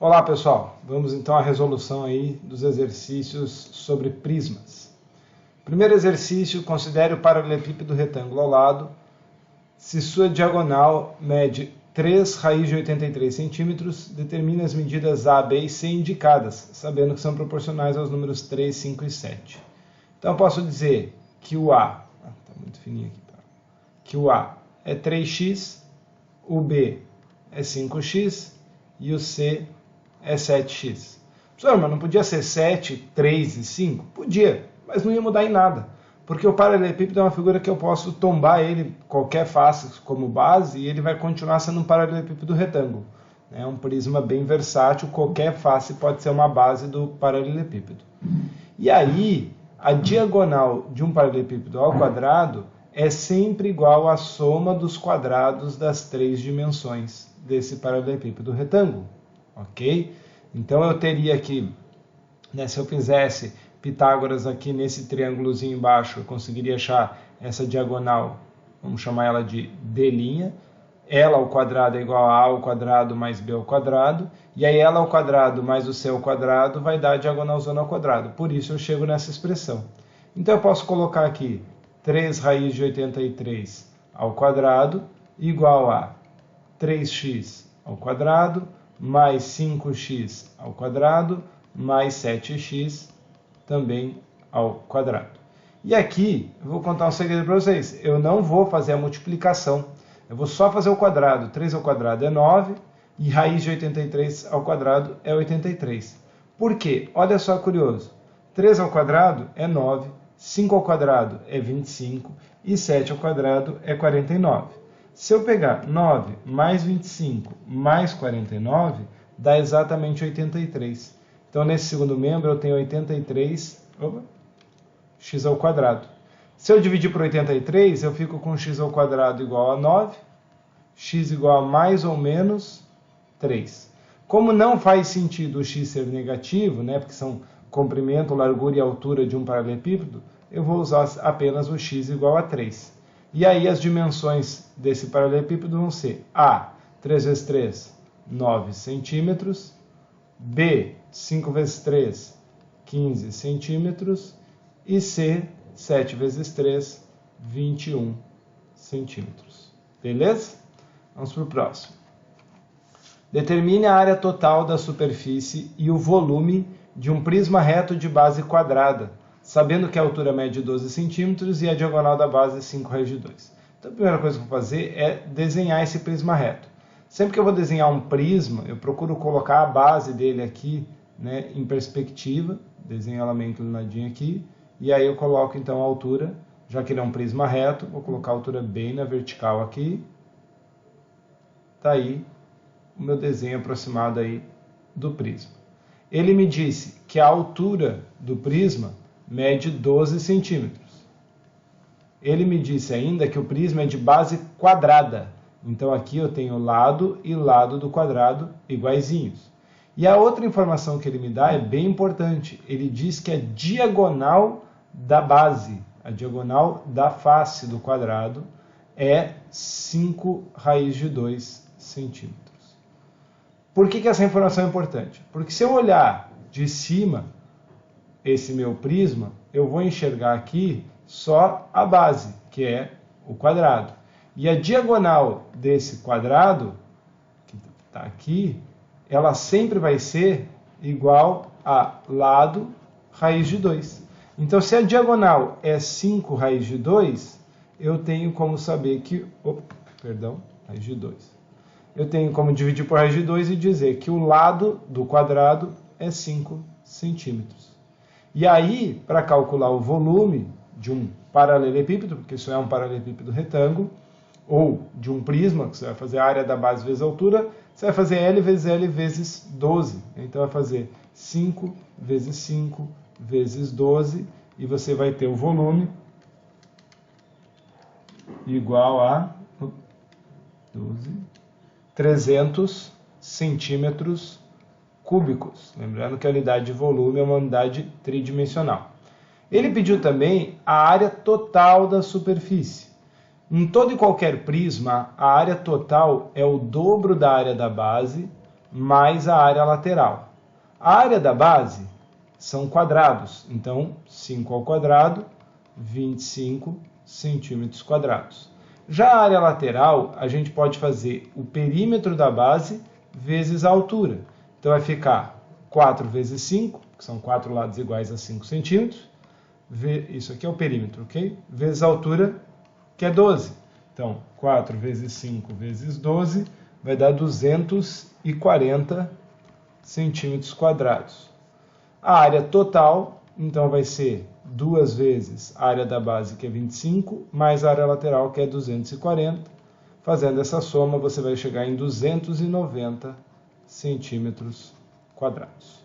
Olá pessoal, vamos então à resolução aí dos exercícios sobre prismas. Primeiro exercício, considere o paralelepípedo retângulo ao lado, se sua diagonal mede 3 raiz de 83 centímetros, determine as medidas A, B e C indicadas, sabendo que são proporcionais aos números 3, 5 e 7. Então eu posso dizer que o A, está muito fininho aqui, que o A é 3x, o B é 5x e o C é 7x. Professor, mas não podia ser 7, 3 e 5? Podia, mas não ia mudar em nada. Porque o paralelepípedo é uma figura que eu posso tombar ele, qualquer face como base, e ele vai continuar sendo um paralelepípedo retângulo. É um prisma bem versátil, qualquer face pode ser uma base do paralelepípedo. E aí, a diagonal de um paralelepípedo ao quadrado é sempre igual à soma dos quadrados das 3 dimensões desse paralelepípedo retângulo. Ok? Então eu teria aqui, se eu fizesse Pitágoras aqui nesse triângulozinho embaixo, eu conseguiria achar essa diagonal, vamos chamar ela de D', ela ao quadrado é igual a A ao quadrado mais B ao quadrado, e aí ela ao quadrado mais o C ao quadrado vai dar a diagonalzona ao quadrado, por isso eu chego nessa expressão. Então eu posso colocar aqui 3 raiz de 83 ao quadrado igual a 3x ao quadrado mais 5x ao quadrado mais 7x também ao quadrado. E aqui eu vou contar um segredo para vocês. Eu não vou fazer a multiplicação. Eu vou só fazer o quadrado. 3 ao quadrado é 9 e raiz de 83 ao quadrado é 83. Por quê? Olha só curioso. 3 ao quadrado é 9, 5 ao quadrado é 25 e 7 ao quadrado é 49. Se eu pegar 9 mais 25 mais 49, dá exatamente 83. Então, nesse segundo membro, eu tenho 83 x ao quadrado. Se eu dividir por 83, eu fico com x ao quadrado igual a 9, x igual a mais ou menos 3. Como não faz sentido o x ser negativo, porque são comprimento, largura e altura de um paralelepípedo, eu vou usar apenas o x igual a 3. E aí as dimensões desse paralelepípedo vão ser A, 3 vezes 3, 9 centímetros, B, 5 vezes 3, 15 centímetros, e C, 7 vezes 3, 21 centímetros. Beleza? Vamos para o próximo. Determine a área total da superfície e o volume de um prisma reto de base quadrada, sabendo que a altura média é 12 centímetros e a diagonal da base é 5 raiz de 2. Então a primeira coisa que eu vou fazer é desenhar esse prisma reto. Sempre que eu vou desenhar um prisma, eu procuro colocar a base dele aqui em perspectiva, desenho ela meio inclinadinha aqui, e aí eu coloco então a altura, já que ele é um prisma reto, vou colocar a altura bem na vertical aqui. Está aí o meu desenho aproximado aí do prisma. Ele me disse que a altura do prisma mede 12 centímetros. Ele me disse ainda que o prisma é de base quadrada. Então aqui eu tenho lado e lado do quadrado iguaizinhos. E a outra informação que ele me dá é bem importante. Ele diz que a diagonal da base, a diagonal da face do quadrado, é 5 raiz de 2 centímetros. Por que essa informação é importante? Porque se eu olhar de cima esse meu prisma, eu vou enxergar aqui só a base, que é o quadrado. E a diagonal desse quadrado, que está aqui, ela sempre vai ser igual a lado raiz de 2. Então, se a diagonal é 5 raiz de 2, eu tenho como saber que... raiz de 2. Eu tenho como dividir por raiz de 2 e dizer que o lado do quadrado é 5 centímetros. E aí, para calcular o volume de um paralelepípedo, porque isso é um paralelepípedo retângulo, ou de um prisma, que você vai fazer a área da base vezes a altura, você vai fazer L vezes 12. Então vai fazer 5 vezes 5 vezes 12, e você vai ter o volume igual a 300 centímetros cúbicos. Lembrando que a unidade de volume é uma unidade tridimensional. Ele pediu também a área total da superfície. Em todo e qualquer prisma, a área total é o dobro da área da base mais a área lateral. A área da base são quadrados, então 5 ao quadrado, 25 centímetros quadrados. Já a área lateral, a gente pode fazer o perímetro da base vezes a altura. Então vai ficar 4 vezes 5, que são 4 lados iguais a 5 centímetros. Isso aqui é o perímetro, ok? Vezes a altura, que é 12. Então, 4 vezes 5 vezes 12 vai dar 240 centímetros quadrados. A área total, então, vai ser 2 vezes a área da base, que é 25, mais a área lateral, que é 240. Fazendo essa soma, você vai chegar em 290 centímetros quadrados.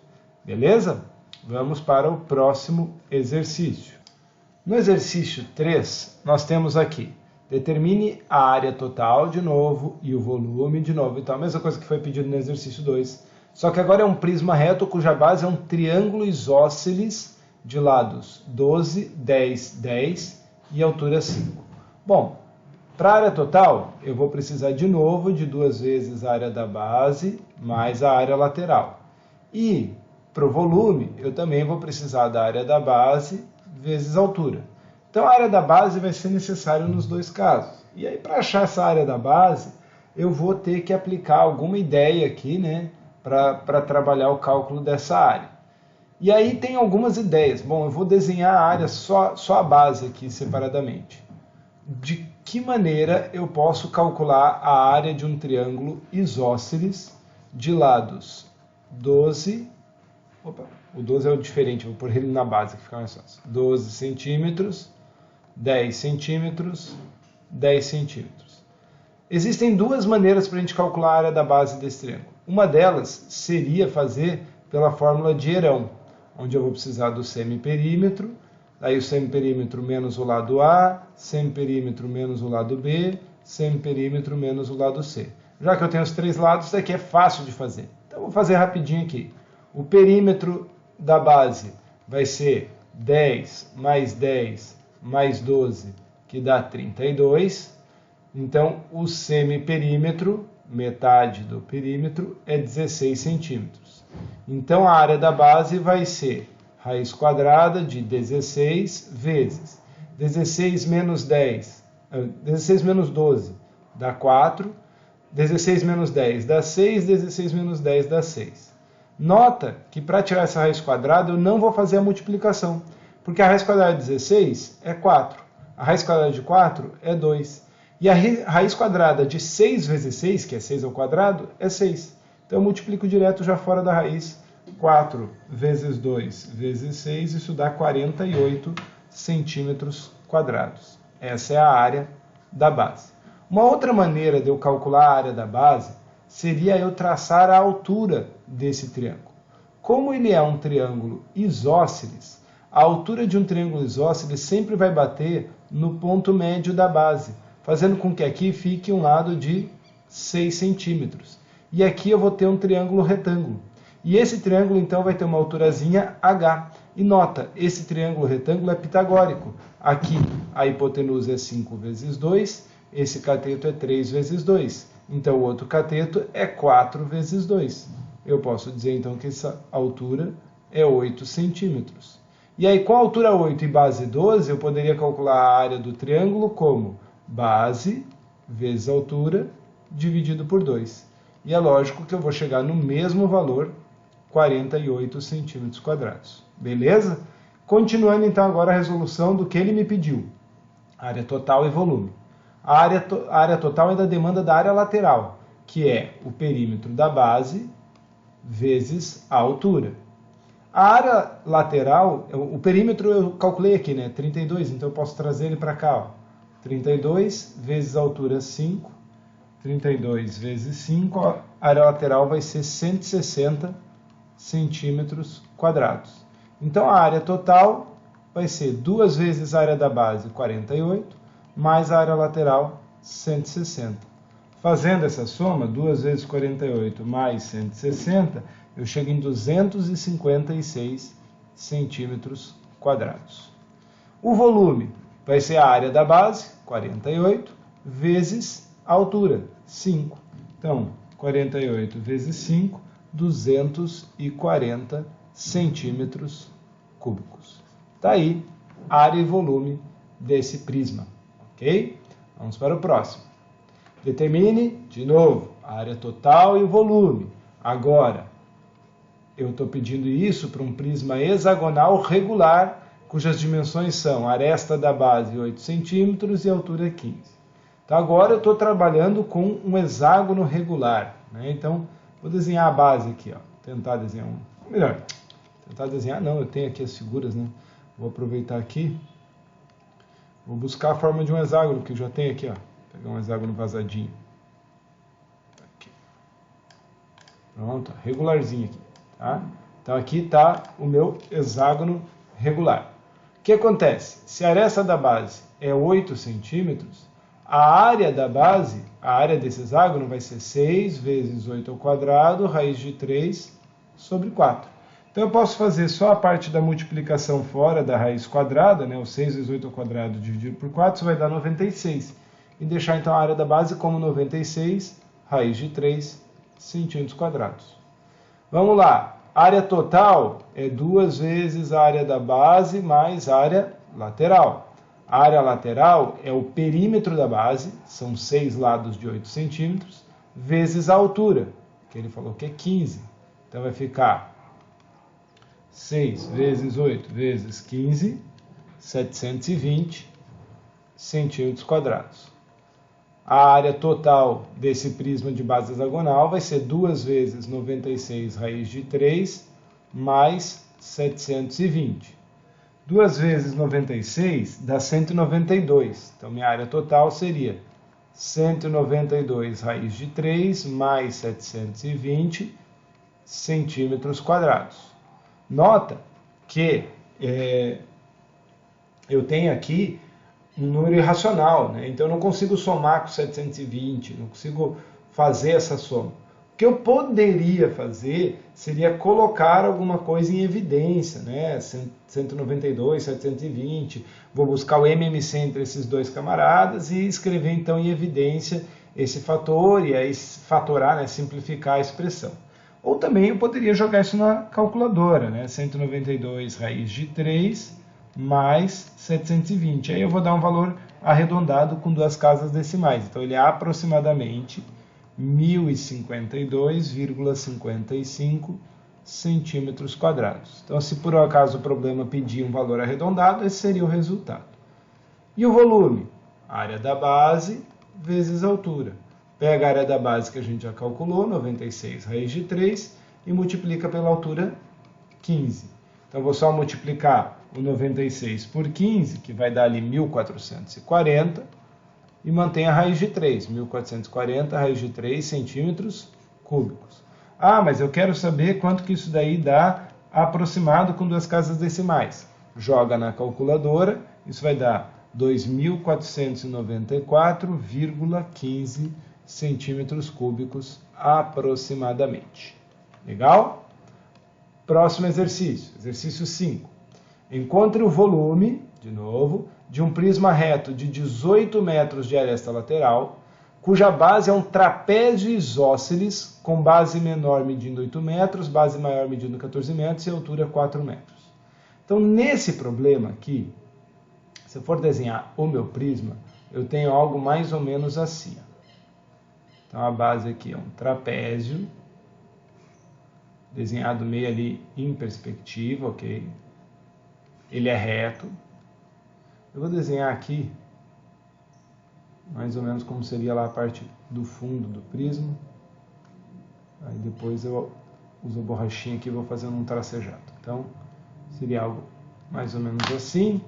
Beleza? Vamos para o próximo exercício. No exercício 3, nós temos aqui, determine a área total de novo e o volume de novo. Então, a mesma coisa que foi pedido no exercício 2, só que agora é um prisma reto cuja base é um triângulo isósceles de lados 12, 10, 10 e altura 5. Bom, para a área total, eu vou precisar de novo de 2 vezes a área da base mais a área lateral. E para o volume, eu também vou precisar da área da base vezes a altura. Então, a área da base vai ser necessária nos dois casos. E aí, para achar essa área da base, eu vou ter que aplicar alguma ideia aqui, né, para trabalhar o cálculo dessa área. E aí tem algumas ideias. Bom, eu vou desenhar a área, só a base aqui separadamente. De que maneira eu posso calcular a área de um triângulo isósceles de lados 12... Opa, o 12 é o diferente, vou pôr ele na base, que fica mais fácil. 12 centímetros, 10 centímetros, 10 centímetros. Existem duas maneiras para a gente calcular a área da base desse triângulo. Uma delas seria fazer pela fórmula de Herão, onde eu vou precisar do semiperímetro, aí o semiperímetro menos o lado A, semiperímetro menos o lado B, semiperímetro menos o lado C. Já que eu tenho os três lados, isso aqui é fácil de fazer. Então, vou fazer rapidinho aqui. O perímetro da base vai ser 10 mais 10 mais 12, que dá 32. Então, o semiperímetro, metade do perímetro, é 16 centímetros. Então, a área da base vai ser raiz quadrada de 16 vezes 16 menos 10, 16 menos 12 dá 4, 16 menos 10 dá 6, 16 menos 10 dá 6. Nota que para tirar essa raiz quadrada eu não vou fazer a multiplicação, porque a raiz quadrada de 16 é 4, a raiz quadrada de 4 é 2, e a raiz quadrada de 6 vezes 6, que é 6 ao quadrado, é 6. Então eu multiplico direto já fora da raiz. 4 vezes 2 vezes 6, isso dá 48 centímetros quadrados. Essa é a área da base. Uma outra maneira de eu calcular a área da base seria eu traçar a altura desse triângulo. Como ele é um triângulo isósceles, a altura de um triângulo isósceles sempre vai bater no ponto médio da base, fazendo com que aqui fique um lado de 6 centímetros. E aqui eu vou ter um triângulo retângulo. E esse triângulo, então, vai ter uma alturazinha H. E nota, esse triângulo retângulo é pitagórico. Aqui a hipotenusa é 5 vezes 2, esse cateto é 3 vezes 2. Então, o outro cateto é 4 vezes 2. Eu posso dizer, então, que essa altura é 8 centímetros. E aí, com a altura 8 e base 12, eu poderia calcular a área do triângulo como base vezes altura dividido por 2. E é lógico que eu vou chegar no mesmo valor, 48 centímetros quadrados. Beleza? Continuando, então, agora a resolução do que ele me pediu. Área total e volume. A área total é da demanda da área lateral, que é o perímetro da base vezes a altura. A área lateral, o perímetro eu calculei aqui, né? 32, então eu posso trazer ele para cá. Ó. 32 vezes a altura 5, 32 vezes 5, a área lateral vai ser 160 centímetros quadrados. Então a área total vai ser 2 vezes a área da base, 48, mais a área lateral, 160. Fazendo essa soma, 2 vezes 48 mais 160, eu chego em 256 centímetros quadrados. O volume vai ser a área da base, 48, vezes a altura, 5. Então, 48 vezes 5, 240 centímetros cúbicos. Está aí área e volume desse prisma, ok? Vamos para o próximo. Determine, de novo, a área total e o volume. Agora, eu estou pedindo isso para um prisma hexagonal regular, cujas dimensões são a aresta da base 8 centímetros e a altura 15. Então agora eu estou trabalhando com um hexágono regular, né? Então, vou desenhar a base aqui, ó. Tentar desenhar não, eu tenho aqui as figuras, né? Vou aproveitar aqui, vou buscar a forma de um hexágono, que eu já tenho aqui, ó. Vou pegar um hexágono vazadinho. Aqui. Pronto, regularzinho aqui, tá? Então aqui está o meu hexágono regular. O que acontece? Se a aresta da base é 8 centímetros, a área da base, a área desse hexágono vai ser 6 vezes 8 ao quadrado, raiz de 3 sobre 4. Então eu posso fazer só a parte da multiplicação fora da raiz quadrada, né? O 6 vezes 8 ao quadrado dividido por 4, isso vai dar 96. E deixar então a área da base como 96, raiz de 3 centímetros quadrados. Vamos lá. Área total é 2 vezes a área da base mais área lateral. A área lateral é o perímetro da base, são 6 lados de 8 centímetros, vezes a altura, que ele falou que é 15. Então vai ficar 6 vezes 8 vezes 15, 720 centímetros quadrados. A área total desse prisma de base hexagonal vai ser 2 vezes 96 raiz de 3 mais 720. 2 vezes 96 dá 192. Então, minha área total seria 192 raiz de 3 mais 720 centímetros quadrados. Nota que eu tenho aqui um número irracional, né? Então eu não consigo somar com 720, não consigo fazer essa soma. O que eu poderia fazer seria colocar alguma coisa em evidência, né? 192, 720, vou buscar o MMC entre esses dois camaradas e escrever então em evidência esse fator e aí fatorar, né? Simplificar a expressão. Ou também eu poderia jogar isso na calculadora, né? 192 raiz de 3 mais 720. Aí eu vou dar um valor arredondado com 2 casas decimais. Então ele é aproximadamente 1052,55 centímetros quadrados. Então, se por acaso o problema pedir um valor arredondado, esse seria o resultado. E o volume? Área da base vezes altura. Pega a área da base que a gente já calculou, 96 raiz de 3, e multiplica pela altura 15. Então, vou só multiplicar o 96 por 15, que vai dar ali 1440, e mantém a raiz de 3, 1440, raiz de 3 centímetros cúbicos. Ah, mas eu quero saber quanto que isso daí dá aproximado com 2 casas decimais. Joga na calculadora, isso vai dar 2.494,15 centímetros cúbicos aproximadamente. Legal? Próximo exercício, exercício 5. Encontre o volume, de novo, de um prisma reto de 18 metros de aresta lateral, cuja base é um trapézio isósceles, com base menor medindo 8 metros, base maior medindo 14 metros e altura 4 metros. Então, nesse problema aqui, se eu for desenhar o meu prisma, eu tenho algo mais ou menos assim. Então, a base aqui é um trapézio, desenhado meio ali em perspectiva, ok? Ele é reto. Eu vou desenhar aqui mais ou menos como seria lá a parte do fundo do prisma. Aí depois eu uso a borrachinha aqui e vou fazendo um tracejado. Então, seria algo mais ou menos assim.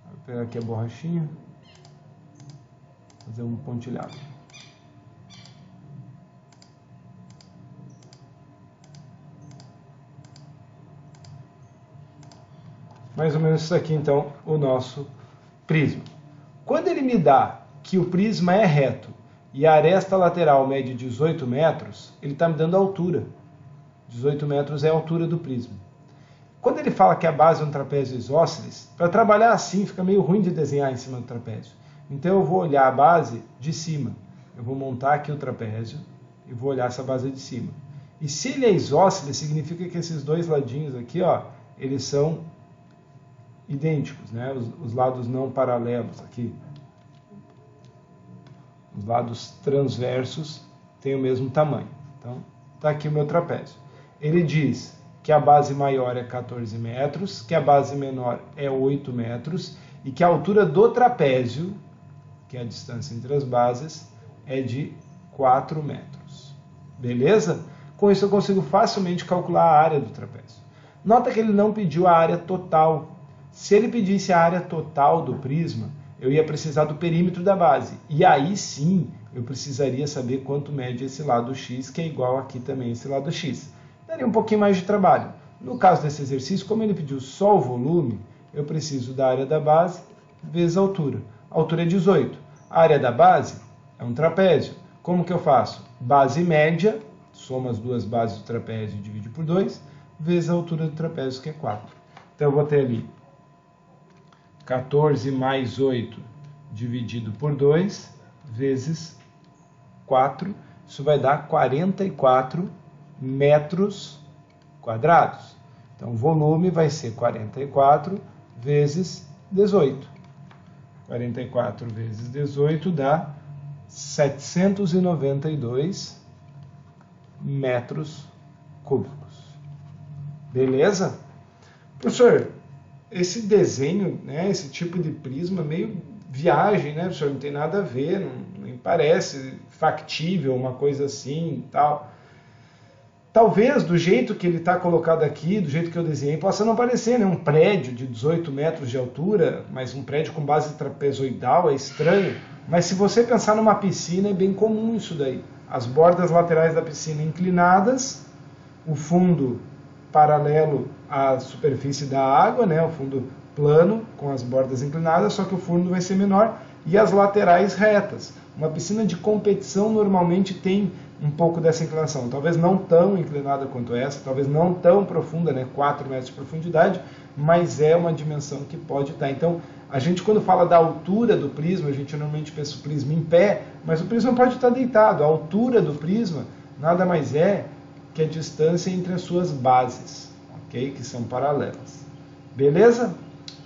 Vou pegar aqui a borrachinha, fazer um pontilhado. Mais ou menos isso aqui, então, o nosso prisma. Quando ele me dá que o prisma é reto e a aresta lateral mede 18 metros, ele está me dando a altura. 18 metros é a altura do prisma. Quando ele fala que a base é um trapézio isósceles, para trabalhar assim fica meio ruim de desenhar em cima do trapézio. Então eu vou olhar a base de cima. Eu vou montar aqui o trapézio, e vou olhar essa base de cima. E se ele é isósceles, significa que esses dois ladinhos aqui, ó, eles são idênticos, né? Os lados não paralelos aqui. Os lados transversos têm o mesmo tamanho. Então, está aqui o meu trapézio. Ele diz que a base maior é 14 metros, que a base menor é 8 metros e que a altura do trapézio, que é a distância entre as bases, é de 4 metros. Beleza? Com isso eu consigo facilmente calcular a área do trapézio. Nota que ele não pediu a área total. Se ele pedisse a área total do prisma, eu ia precisar do perímetro da base. E aí sim, eu precisaria saber quanto mede esse lado x, que é igual aqui também esse lado x. Daria um pouquinho mais de trabalho. No caso desse exercício, como ele pediu só o volume, eu preciso da área da base vezes a altura. A altura é 18. A área da base é um trapézio. Como que eu faço? Base média, soma as duas bases do trapézio e divide por 2, vezes a altura do trapézio, que é 4. Então eu vou ter ali 14 mais 8 dividido por 2, vezes 4. Isso vai dar 44 metros quadrados. Então o volume vai ser 44 vezes 18. 44 vezes 18 dá 792 metros cúbicos. Beleza? Professor, esse desenho, né, esse tipo de prisma meio viagem, né, professor? Não tem nada a ver, não parece factível uma coisa assim e tal. Talvez, do jeito que ele está colocado aqui, do jeito que eu desenhei, possa não parecer, né? Um prédio de 18 metros de altura, mas um prédio com base trapezoidal é estranho. Mas se você pensar numa piscina, é bem comum isso daí. As bordas laterais da piscina inclinadas, o fundo paralelo à superfície da água, né? O fundo plano, com as bordas inclinadas, só que o fundo vai ser menor, e as laterais retas. Uma piscina de competição normalmente tem um pouco dessa inclinação, talvez não tão inclinada quanto essa, talvez não tão profunda, né, 4 metros de profundidade, mas é uma dimensão que pode estar. Então, a gente quando fala da altura do prisma, a gente normalmente pensa o prisma em pé, mas o prisma pode estar deitado. A altura do prisma nada mais é que a distância entre as suas bases, ok? Que são paralelas. Beleza?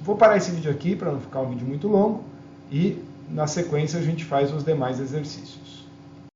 Vou parar esse vídeo aqui para não ficar um vídeo muito longo e na sequência a gente faz os demais exercícios.